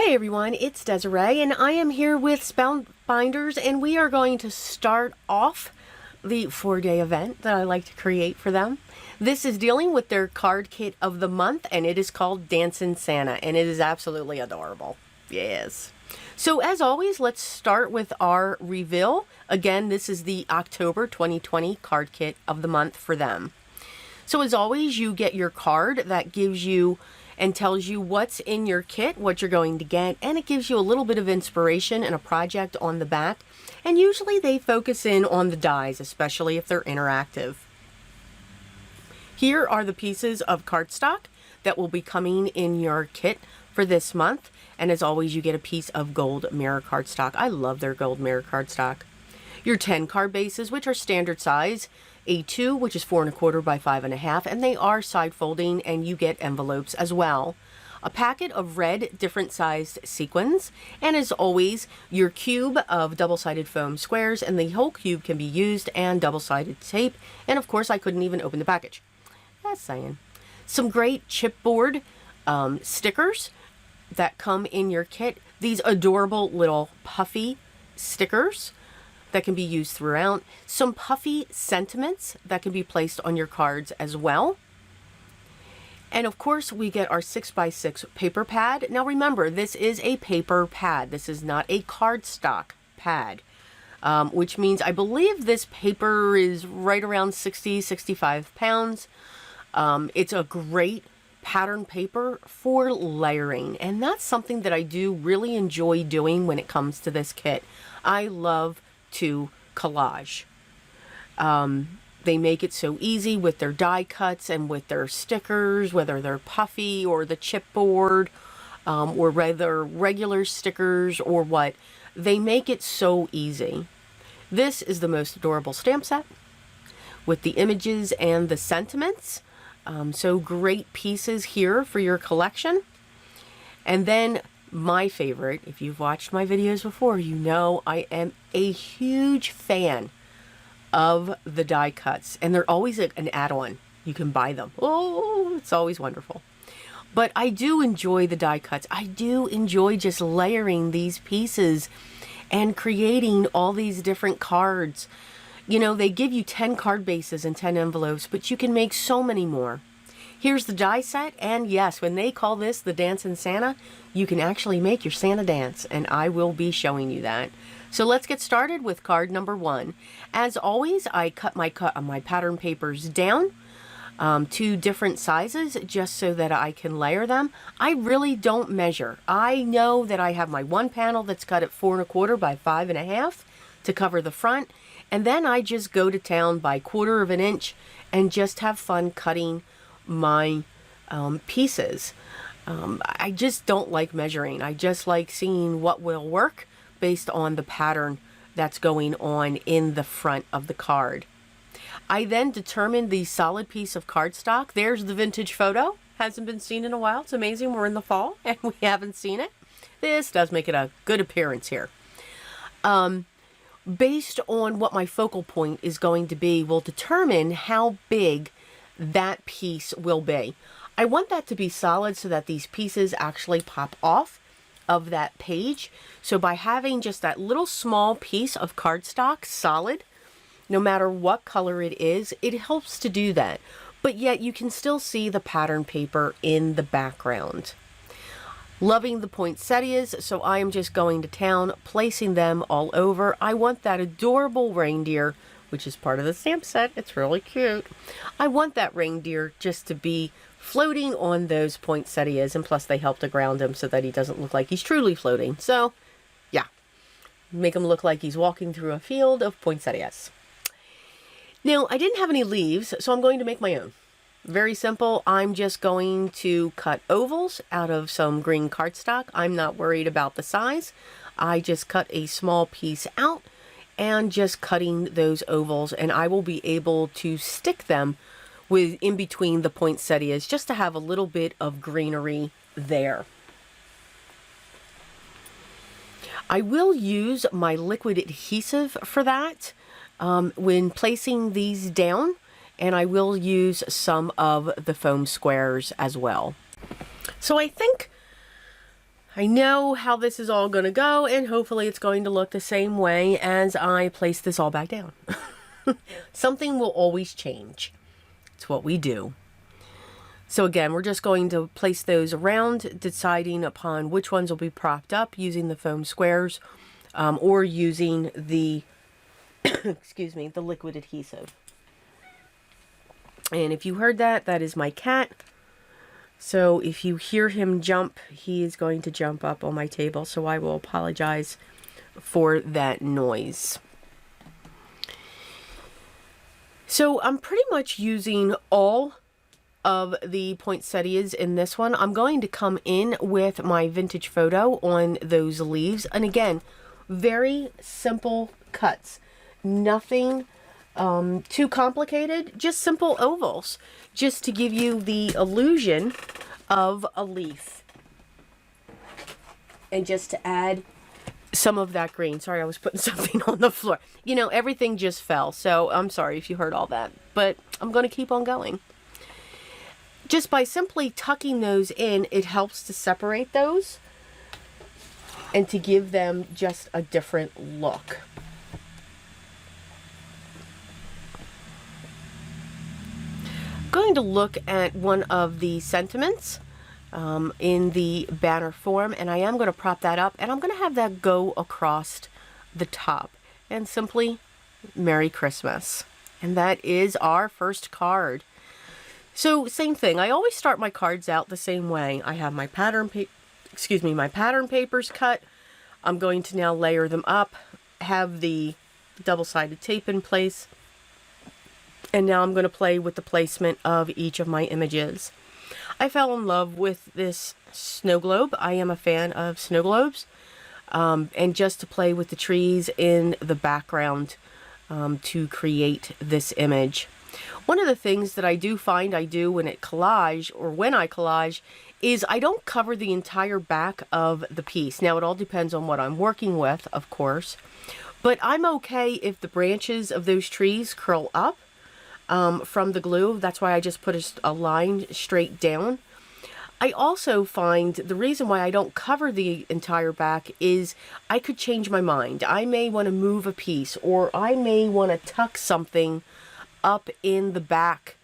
Hey everyone, it's Desiree and I am here with Spellbinders, and we are going to start off the 4-day event that I like to create for them. This is dealing with their card kit of the month, and it is called Dancin Santa, and it is absolutely adorable. Yes. So as always, let's start with our reveal. Again, this is the October 2020 card kit of the month for them. So as always, you get your card that gives you and tells you what's in your kit, what you're going to get, and it gives you a little bit of inspiration and a project on the back. And usually they focus in on the dies, especially if they're interactive. Here are the pieces of cardstock that will be coming in your kit for this month. And as always, you get a piece of gold mirror cardstock. I love their gold mirror cardstock. Your 10 card bases, which are standard size, A2, which is 4 1/4 by 5 1/2, and they are side folding, and you get envelopes as well. A packet of red different sized sequins, and as always, your cube of double-sided foam squares, and the whole cube can be used, and double-sided tape, and of course I couldn't even open the package. That's saying. Some great chipboard stickers that come in your kit. These adorable little puffy stickers that can be used throughout. Some puffy sentiments that can be placed on your cards as well. And of course, we get our 6x6 paper pad. Now remember, this is a paper pad. This is not a cardstock pad, which means I believe this paper is right around 65 pounds. It's a great pattern paper for layering, and that's something that I do really enjoy doing when it comes to this kit. I love to collage. They make it so easy with their die cuts and with their stickers, whether they're puffy or the chipboard, or rather regular stickers or what. They make it so easy. This is the most adorable stamp set with the images and the sentiments. So great pieces here for your collection. And then my favorite, if you've watched my videos before, you know I am a huge fan of the die cuts, and they're always an add-on. You can buy them. Oh, it's always wonderful. But I do enjoy the die cuts. I do enjoy just layering these pieces and creating all these different cards. You know, they give you 10 card bases and 10 envelopes, but you can make so many more. Here's the die set, and yes, when they call this the Dancin Santa, you can actually make your Santa dance, and I will be showing you that. So let's get started with card number 1. As always, I cut my pattern papers down to different sizes just so that I can layer them. I really don't measure. I know that I have my one panel that's cut at 4 1/4 by 5 1/2 to cover the front, and then I just go to town by 1/4 of an inch and just have fun cutting my pieces. I just don't like measuring. I just like seeing what will work based on the pattern that's going on in the front of the card. I then determine the solid piece of cardstock. There's the vintage photo. Hasn't been seen in a while. It's amazing. We're in the fall and we haven't seen it. This does make it a good appearance here. Based on what my focal point is going to be will determine how big that piece will be. I want that to be solid so that these pieces actually pop off of that page. So by having just that little small piece of cardstock solid, no matter what color it is, it helps to do that. But yet you can still see the pattern paper in the background. Loving the poinsettias, so I am just going to town, placing them all over. I want that adorable reindeer, which is part of the stamp set. It's really cute. I want that reindeer just to be floating on those poinsettias, and plus they help to ground him so that he doesn't look like he's truly floating. So, yeah, make him look like he's walking through a field of poinsettias. Now, I didn't have any leaves, so I'm going to make my own. Very simple. I'm just going to cut ovals out of some green cardstock. I'm not worried about the size. I just cut a small piece out and just cutting those ovals, and I will be able to stick them with in between the poinsettias just to have a little bit of greenery there. I will use my liquid adhesive for that when placing these down, and I will use some of the foam squares as well. So I think I know how this is all going to go, and hopefully it's going to look the same way as I place this all back down. Something will always change. It's what we do. So again, we're just going to place those around, deciding upon which ones will be propped up using the foam squares or using the, excuse me, the liquid adhesive. And if you heard that, that is my cat. So if you hear him jump, he is going to jump up on my table. So I will apologize for that noise. So I'm pretty much using all of the poinsettias in this one. I'm going to come in with my vintage photo on those leaves. And again, very simple cuts. Nothing too complicated, just simple ovals, just to give you the illusion of a leaf. And just to add some of that green. Sorry, I was putting something on the floor. You know, everything just fell, so I'm sorry if you heard all that, but I'm going to keep on going. Just by simply tucking those in, it helps to separate those and to give them just a different look. I'm going to look at one of the sentiments in the banner form, and I am going to prop that up, and I'm going to have that go across the top, and simply Merry Christmas. And that is our first card. So same thing, I always start my cards out the same way. I have my pattern papers cut. I'm going to now layer them up, have the double-sided tape in place, and now I'm going to play with the placement of each of my images. I fell in love with this snow globe. I am a fan of snow globes, and just to play with the trees in the background to create this image. One of the things that I do find I do when I collage is I don't cover the entire back of the piece. Now, it all depends on what I'm working with, of course, but I'm okay if the branches of those trees curl up from the glue. That's why I just put a line straight down. I also find the reason why I don't cover the entire back is I could change my mind. I may want to move a piece, or I may want to tuck something up in the back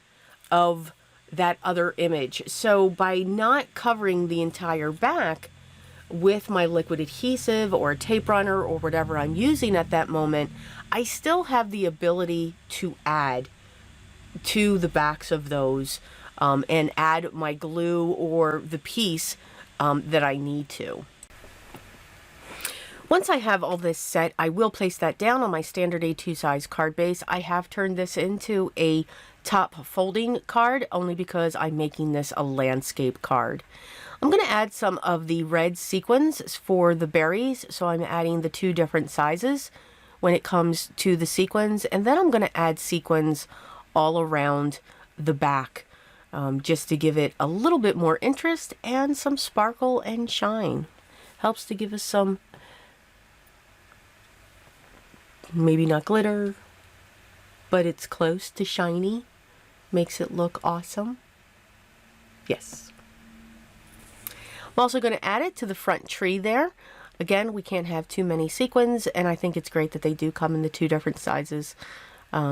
of that other image. So by not covering the entire back with my liquid adhesive or a tape runner or whatever I'm using at that moment, I still have the ability to add to the backs of those and add my glue or the piece that I need to. Once I have all this set, I will place that down on my standard A2 size card base. I have turned this into a top folding card only because I'm making this a landscape card. I'm going to add some of the red sequins for the berries, so I'm adding the 2 different sizes when it comes to the sequins, and then I'm going to add sequins all around the back just to give it a little bit more interest and some sparkle and shine. Helps to give us some, maybe not glitter, but it's close to shiny. Makes it look awesome. Yes. I'm also going to add it to the front tree there. Again, we can't have too many sequins, and I think it's great that they do come in the 2 different sizes.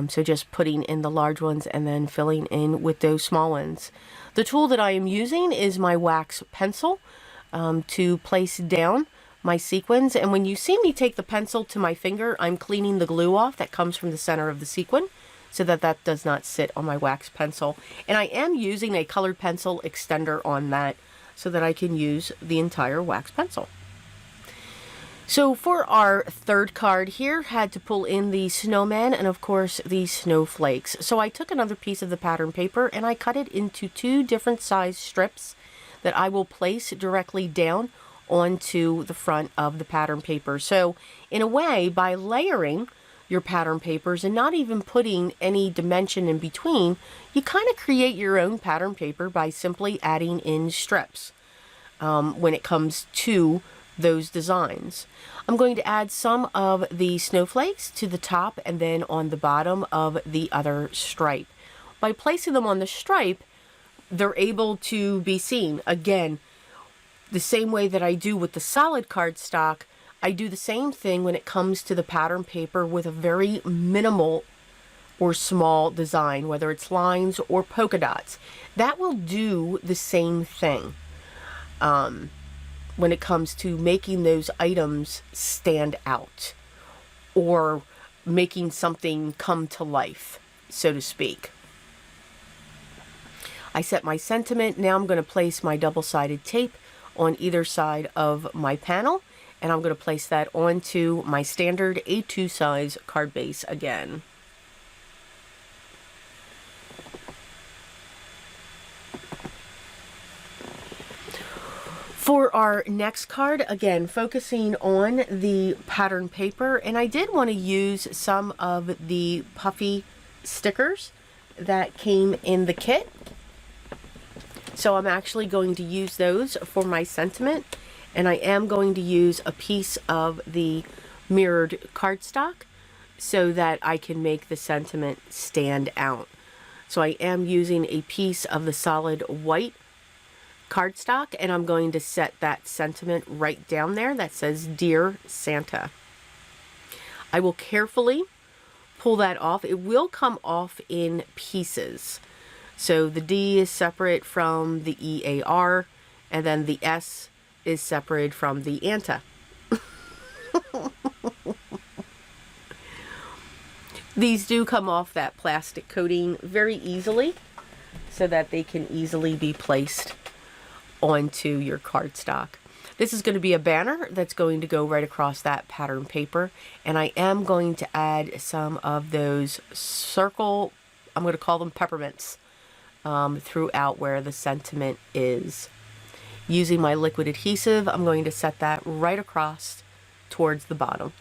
So just putting in the large ones and then filling in with those small ones. The tool that I am using is my wax pencil to place down my sequins. And when you see me take the pencil to my finger, I'm cleaning the glue off that comes from the center of the sequin so that that does not sit on my wax pencil. And I am using a colored pencil extender on that so that I can use the entire wax pencil. So for our third card here, had to pull in the snowman and of course the snowflakes. So I took another piece of the pattern paper and I cut it into 2 different size strips that I will place directly down onto the front of the pattern paper. So in a way, by layering your pattern papers and not even putting any dimension in between, you kind of create your own pattern paper by simply adding in strips when it comes to those designs. I'm going to add some of the snowflakes to the top and then on the bottom of the other stripe. By placing them on the stripe, they're able to be seen. Again, the same way that I do with the solid cardstock, I do the same thing when it comes to the pattern paper with a very minimal or small design, whether it's lines or polka dots. That will do the same thing when it comes to making those items stand out or making something come to life, so to speak. I set my sentiment. Now I'm going to place my double-sided tape on either side of my panel, and I'm going to place that onto my standard A2 size card base again. For our next card, again, focusing on the pattern paper, and I did want to use some of the puffy stickers that came in the kit. So I'm actually going to use those for my sentiment, and I am going to use a piece of the mirrored cardstock so that I can make the sentiment stand out. So I am using a piece of the solid white cardstock, and I'm going to set that sentiment right down there that says Dear Santa. I will carefully pull that off. It will come off in pieces. So the D is separate from the EAR, and then the S is separated from the Anta. These do come off that plastic coating very easily so that they can easily be placed onto your cardstock. This is going to be a banner that's going to go right across that pattern paper, and I am going to add some of those circle, I'm going to call them peppermints, throughout where the sentiment is. Using my liquid adhesive, I'm going to set that right across towards the bottom.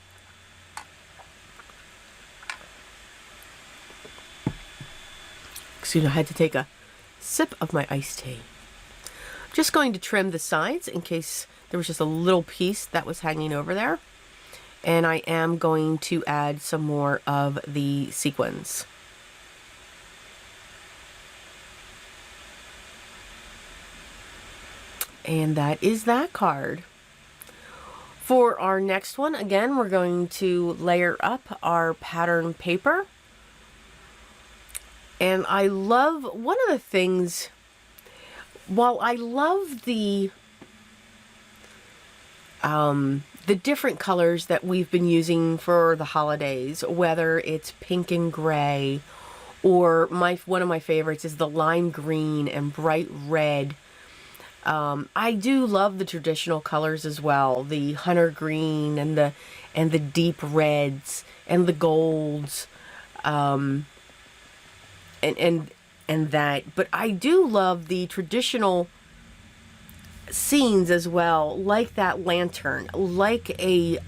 Excuse me, I had to take a sip of my iced tea. Just going to trim the sides in case there was just a little piece that was hanging over there. And I am going to add some more of the sequins. And that is that card. For our next one, again, we're going to layer up our pattern paper. And I love, one of the things, while I love the different colors that we've been using for the holidays, whether it's pink and gray, or one of my favorites is the lime green and bright red. I do love the traditional colors as well, the hunter green and the deep reds and the golds, and that. But I do love the traditional scenes as well, like that lantern, like a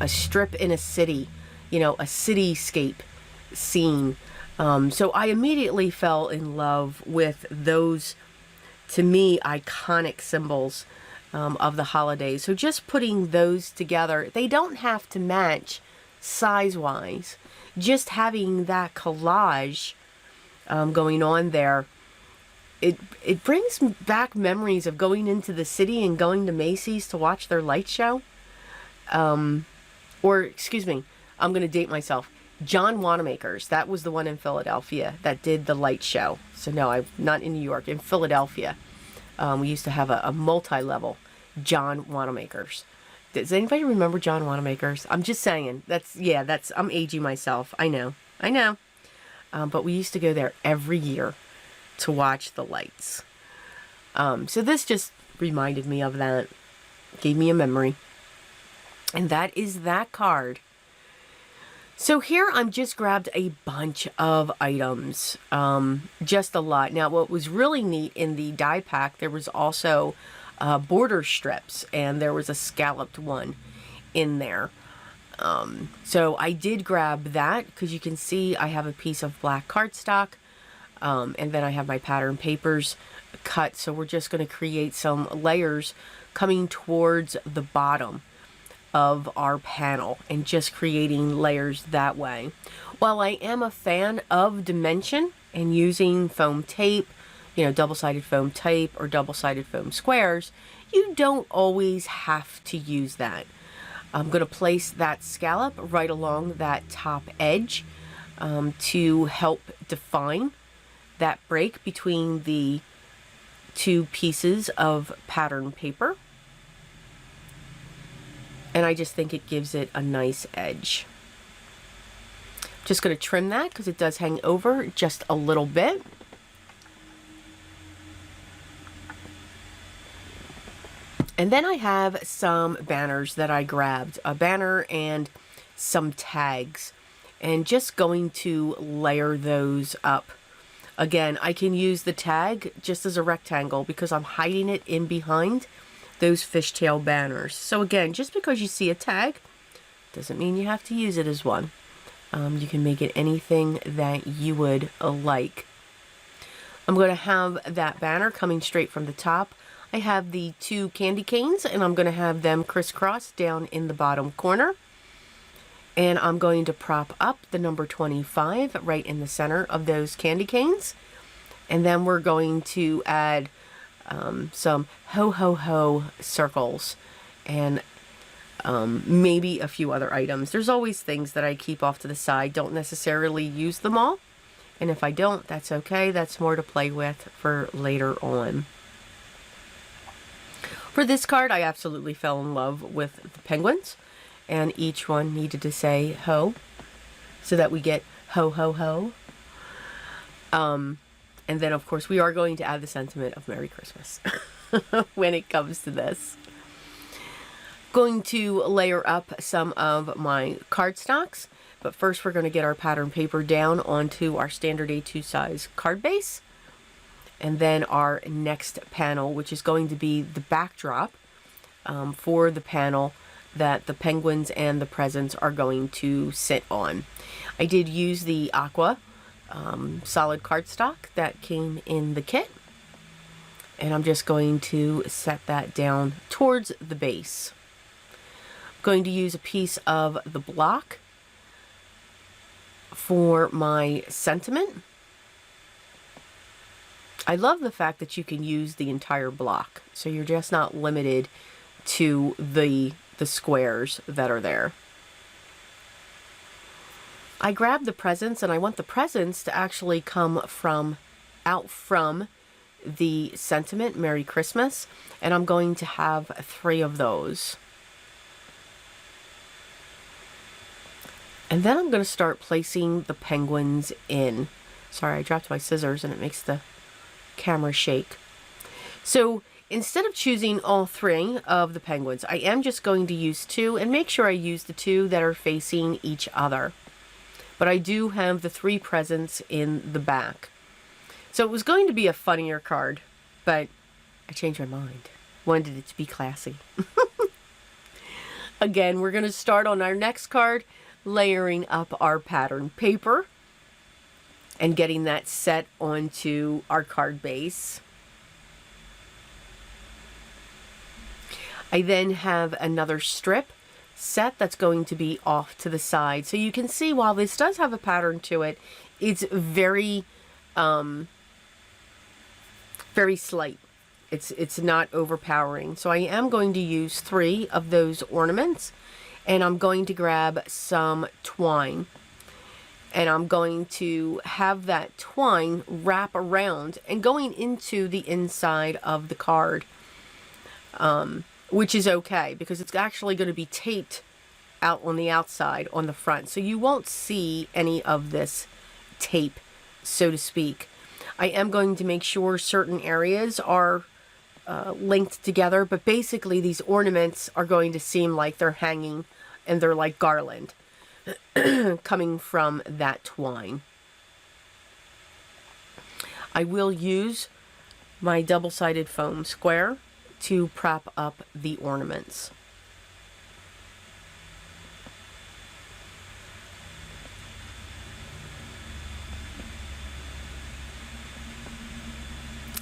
strip in a city, you know, a cityscape scene. So I immediately fell in love with those, to me, iconic symbols of the holidays. So just putting those together, they don't have to match size-wise. Just having that collage going on there, it brings back memories of going into the city and going to Macy's to watch their light show. Or, excuse me, I'm going to date myself. John Wanamaker's, that was the one in Philadelphia that did the light show. So no, I'm not in New York, in Philadelphia. We used to have a multi-level John Wanamaker's. Does anybody remember John Wanamaker's? I'm just saying, I'm aging myself. I know. But we used to go there every year to watch the lights. So this just reminded me of that. Gave me a memory. And that is that card. So here I'm just grabbed a bunch of items, just a lot. Now what was really neat in the die pack, there was also border strips, and there was a scalloped one in there. So I did grab that because you can see I have a piece of black cardstock, and then I have my pattern papers cut. So we're just going to create some layers coming towards the bottom of our panel and just creating layers that way. While I am a fan of dimension and using foam tape, you know, double-sided foam tape or double-sided foam squares, you don't always have to use that. I'm going to place that scallop right along that top edge to help define that break between the two pieces of pattern paper. And I just think it gives it a nice edge. Just going to trim that because it does hang over just a little bit. And then I have some banners that I grabbed, a banner and some tags, and just going to layer those up. Again, I can use the tag just as a rectangle because I'm hiding it in behind those fishtail banners. So again, just because you see a tag doesn't mean you have to use it as one. You can make it anything that you would like. I'm going to have that banner coming straight from the top. I have the two candy canes and I'm going to have them crisscross down in the bottom corner. And I'm going to prop up the number 25 right in the center of those candy canes. And then we're going to add some ho ho ho circles and maybe a few other items. There's always things that I keep off to the side, don't necessarily use them all. And if I don't, that's okay. That's more to play with for later on. For this card, I absolutely fell in love with the penguins, and each one needed to say ho, so that we get ho ho ho. And then, of course, we are going to add the sentiment of Merry Christmas when it comes to this. Going to layer up some of my cardstocks, but first we're going to get our pattern paper down onto our standard A2 size card base. And then our next panel, which is going to be the backdrop for the panel that the penguins and the presents are going to sit on. I did use the aqua solid cardstock that came in the kit. And I'm just going to set that down towards the base. I'm going to use a piece of the block for my sentiment. I love the fact that you can use the entire block, so you're just not limited to the squares that are there. I grabbed the presents, and I want the presents to actually come out from the sentiment, Merry Christmas, and I'm going to have 3 of those. And then I'm going to start placing the penguins in. Sorry, I dropped my scissors and it makes the camera shake. So instead of choosing all 3 of the penguins, I am just going to use 2 and make sure I use the 2 that are facing each other. But I do have the 3 presents in the back. So it was going to be a funnier card, but I changed my mind. Wanted it to be classy. Again, we're going to start on our next card, layering up our pattern paper and getting that set onto our card base. I then have another strip set that's going to be off to the side. So you can see while this does have a pattern to it, it's very very slight. It's not overpowering. So I am going to use 3 of those ornaments, and I'm going to grab some twine, and I'm going to have that twine wrap around and going into the inside of the card, which is okay because it's actually going to be taped out on the outside on the front, so you won't see any of this tape, so to speak. I am going to make sure certain areas are linked together, but basically these ornaments are going to seem like they're hanging and they're like garland coming from that twine. I will use my double-sided foam square to prop up the ornaments.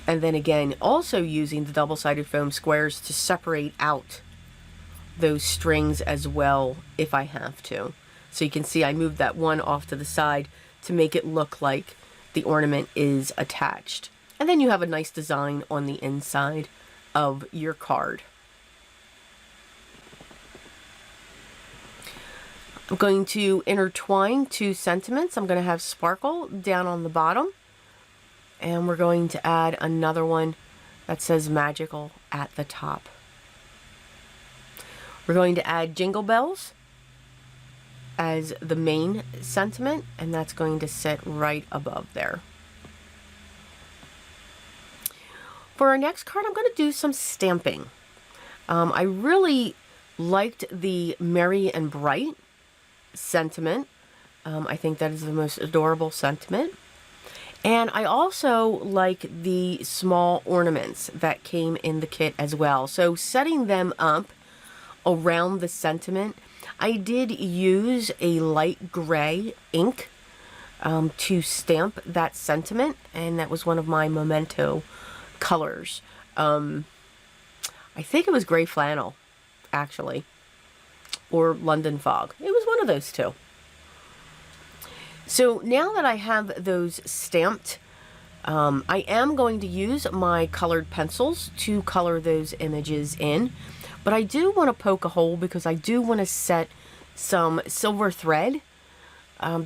And then again, also using the double-sided foam squares to separate out those strings as well if I have to. So you can see I moved that one off to the side to make it look like the ornament is attached. And then you have a nice design on the inside of your card. I'm going to intertwine 2 sentiments. I'm going to have sparkle down on the bottom, and we're going to add another one that says magical at the top. We're going to add jingle bells as the main sentiment, and that's going to sit right above there. For our next card, I'm going to do some stamping. I really liked the Merry and Bright sentiment. I think that is the most adorable sentiment. And I also like the small ornaments that came in the kit as well. So setting them up around the sentiment, I did use a light gray ink to stamp that sentiment, and that was one of my memento colors. I think it was gray flannel, actually, or London fog. It was one of those two. So now that I have those stamped, I am going to use my colored pencils to color those images in, but I do want to poke a hole because I do want to set some silver thread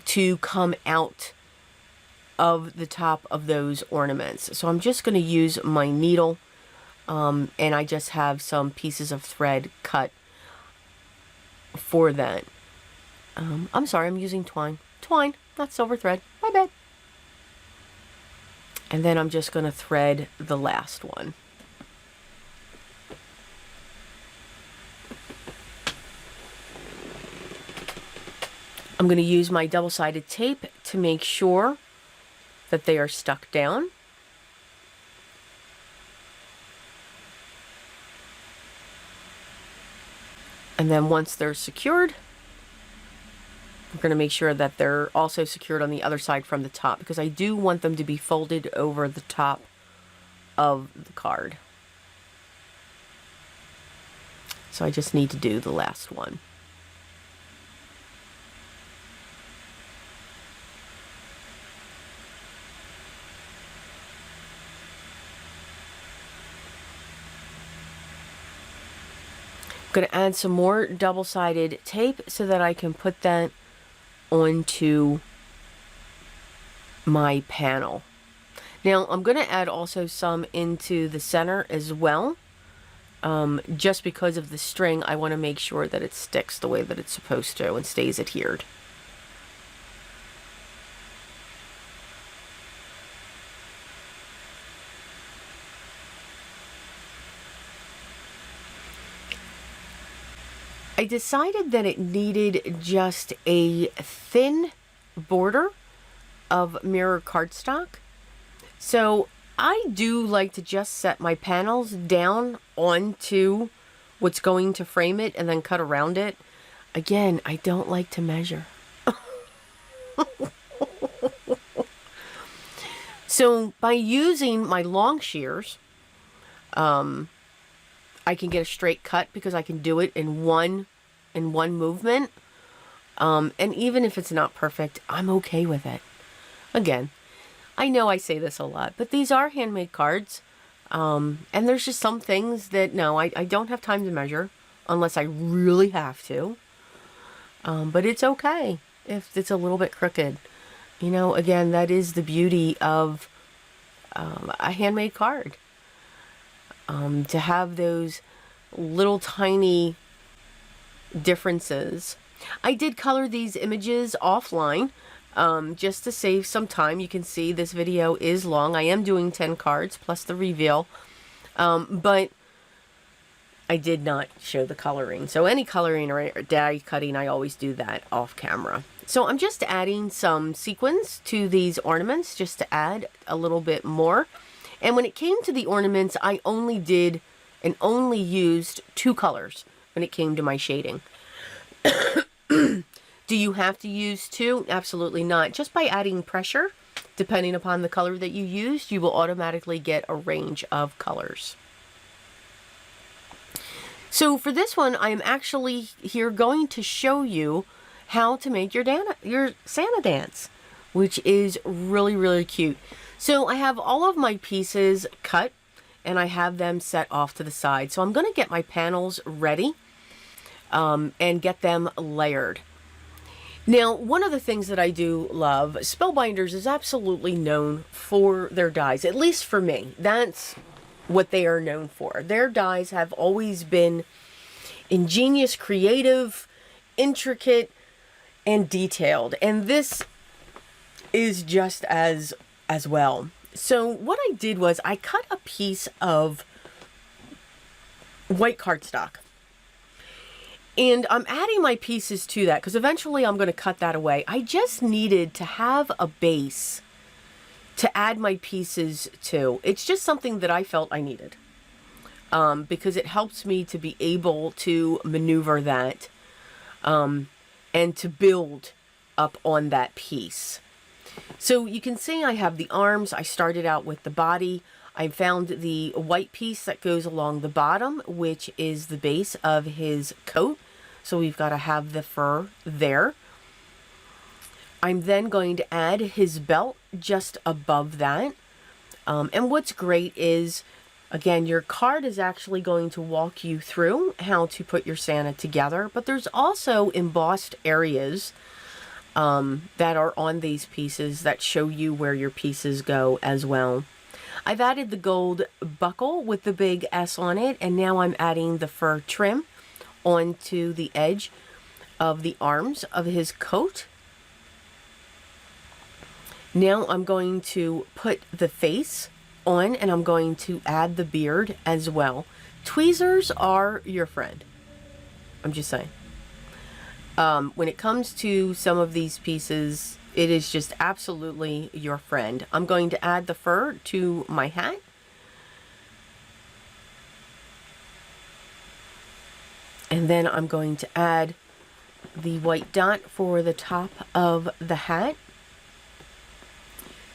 to come out of the top of those ornaments. So I'm just going to use my needle, and I just have some pieces of thread cut for that. I'm sorry, I'm using twine. Twine, not silver thread. My bad. And then I'm just going to thread the last one. I'm going to use my double-sided tape to make sure that they are stuck down. And then once they're secured, we're going to make sure that they're also secured on the other side from the top, because I do want them to be folded over the top of the card. So I just need to do the last one. I'm going to add some more double-sided tape so that I can put that onto my panel. Now I'm going to add also some into the center as well. Just because of the string, I want to make sure that it sticks the way that it's supposed to and stays adhered. I decided that it needed just a thin border of mirror cardstock. So I do like to just set my panels down onto what's going to frame it and then cut around it. Again, I don't like to measure. So by using my long shears, I can get a straight cut because I can do it in one movement. And even if it's not perfect, I'm okay with it. Again, I know I say this a lot, but these are handmade cards. And there's just some things that, no, I don't have time to measure unless I really have to. But it's okay if it's a little bit crooked. You know, again, that is the beauty of a handmade card. To have those little tiny differences. I did color these images offline just to save some time. You can see this video is long. I am doing 10 cards plus the reveal, but I did not show the coloring. So any coloring or die cutting, I always do that off camera. So I'm just adding some sequins to these ornaments just to add a little bit more. And when it came to the ornaments, I only did and only used 2 colors when it came to my shading. Do you have to use 2? Absolutely not. Just by adding pressure, depending upon the color that you used, you will automatically get a range of colors. So for this one, I am actually here going to show you how to make your Santa dance, which is really, really cute. So I have all of my pieces cut and I have them set off to the side. So I'm going to get my panels ready and get them layered. Now, one of the things that I do love, Spellbinders is absolutely known for their dies, at least for me. That's what they are known for. Their dies have always been ingenious, creative, intricate, and detailed. And this is just as well. So what I did was I cut a piece of white cardstock. And I'm adding my pieces to that because eventually I'm going to cut that away. I just needed to have a base to add my pieces to. It's just something that I felt I needed because it helps me to be able to maneuver that and to build up on that piece. So you can see I have the arms. I started out with the body. I found the white piece that goes along the bottom, which is the base of his coat. So we've got to have the fur there. I'm then going to add his belt just above that. And what's great is, again, your card is actually going to walk you through how to put your Santa together. But there's also embossed areas that are on these pieces that show you where your pieces go as well. I've added the gold buckle with the big S on it, and now I'm adding the fur trim onto the edge of the arms of his coat. Now I'm going to put the face on, and I'm going to add the beard as well. Tweezers are your friend. I'm just saying. When it comes to some of these pieces, it is just absolutely your friend. I'm going to add the fur to my hat. And then I'm going to add the white dot for the top of the hat.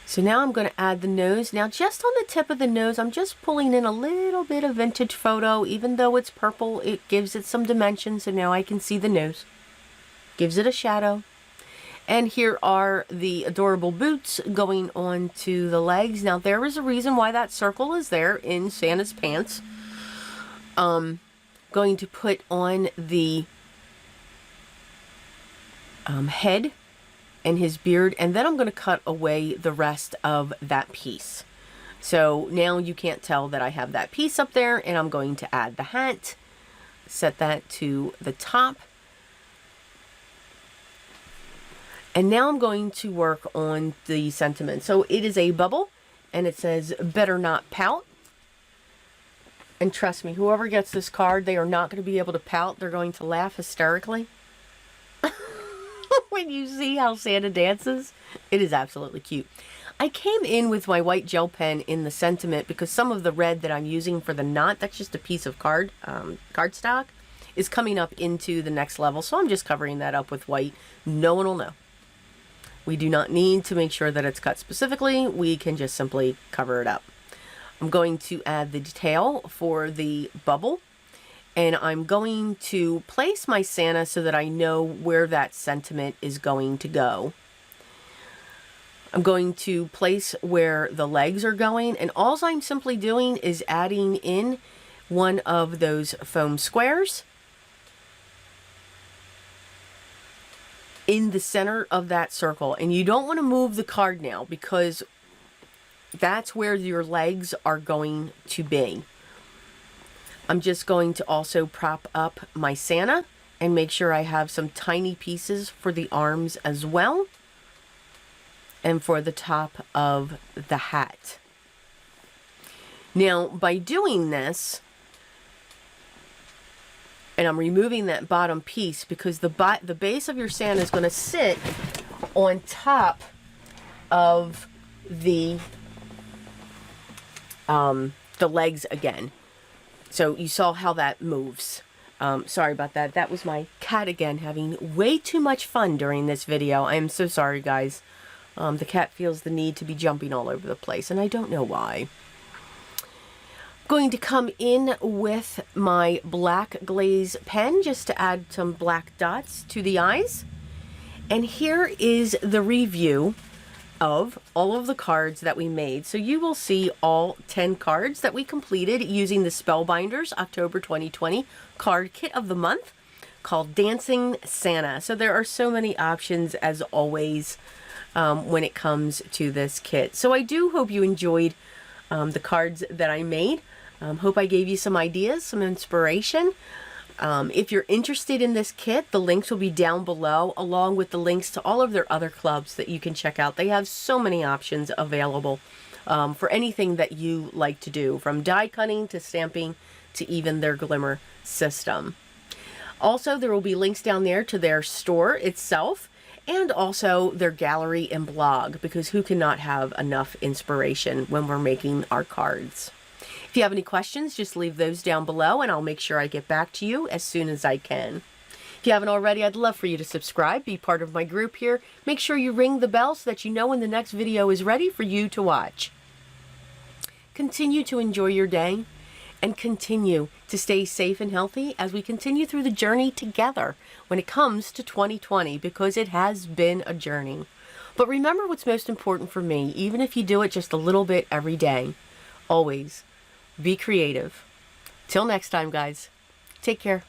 So now I'm going to add the nose. Now just on the tip of the nose, I'm just pulling in a little bit of vintage photo. Even though it's purple, it gives it some dimension, so now I can see the nose. Gives it a shadow. And here are the adorable boots going on to the legs. Now there is a reason why that circle is there in Santa's pants. Going to put on the head and his beard, and then I'm going to cut away the rest of that piece. So now you can't tell that I have that piece up there, and I'm going to add the hat, set that to the top. And now I'm going to work on the sentiment. So it is a bubble, and it says, "Better not pout." And trust me, whoever gets this card, they are not going to be able to pout. They're going to laugh hysterically. When you see how Santa dances, it is absolutely cute. I came in with my white gel pen in the sentiment because some of the red that I'm using for the knot, that's just a piece of cardstock, is coming up into the next level. So I'm just covering that up with white. No one will know. We do not need to make sure that it's cut specifically. We can just simply cover it up. I'm going to add the detail for the bubble, and I'm going to place my Santa so that I know where that sentiment is going to go. I'm going to place where the legs are going, and all I'm simply doing is adding in one of those foam squares in the center of that circle. And you don't want to move the card now because that's where your legs are going to be. I'm just going to also prop up my Santa and make sure I have some tiny pieces for the arms as well, and for the top of the hat. Now, by doing this, and I'm removing that bottom piece because the base of your Santa is going to sit on top of the legs again. So you saw how that moves. Sorry about that. That was my cat again having way too much fun during this video. I am so sorry, guys. The cat feels the need to be jumping all over the place, and I don't know why. I'm going to come in with my black glaze pen just to add some black dots to the eyes. And here is the review of all of the cards that we made. So you will see all 10 cards that we completed using the Spellbinders October 2020 card kit of the month called Dancin Santa. So there are so many options as always when it comes to this kit. So I do hope you enjoyed the cards that I made. Hope I gave you some ideas, some inspiration. If you're interested in this kit, the links will be down below, along with the links to all of their other clubs that you can check out. They have so many options available for anything that you like to do, from die cutting to stamping to even their glimmer system. Also, there will be links down there to their store itself and also their gallery and blog, because who cannot have enough inspiration when we're making our cards? If you have any questions, just leave those down below and I'll make sure I get back to you as soon as I can. If you haven't already, I'd love for you to subscribe, be part of my group here. Make sure you ring the bell so that you know when the next video is ready for you to watch. Continue to enjoy your day and continue to stay safe and healthy as we continue through the journey together when it comes to 2020, because it has been a journey. But remember what's most important for me, even if you do it just a little bit every day. Always be creative. Till next time, guys. Take care.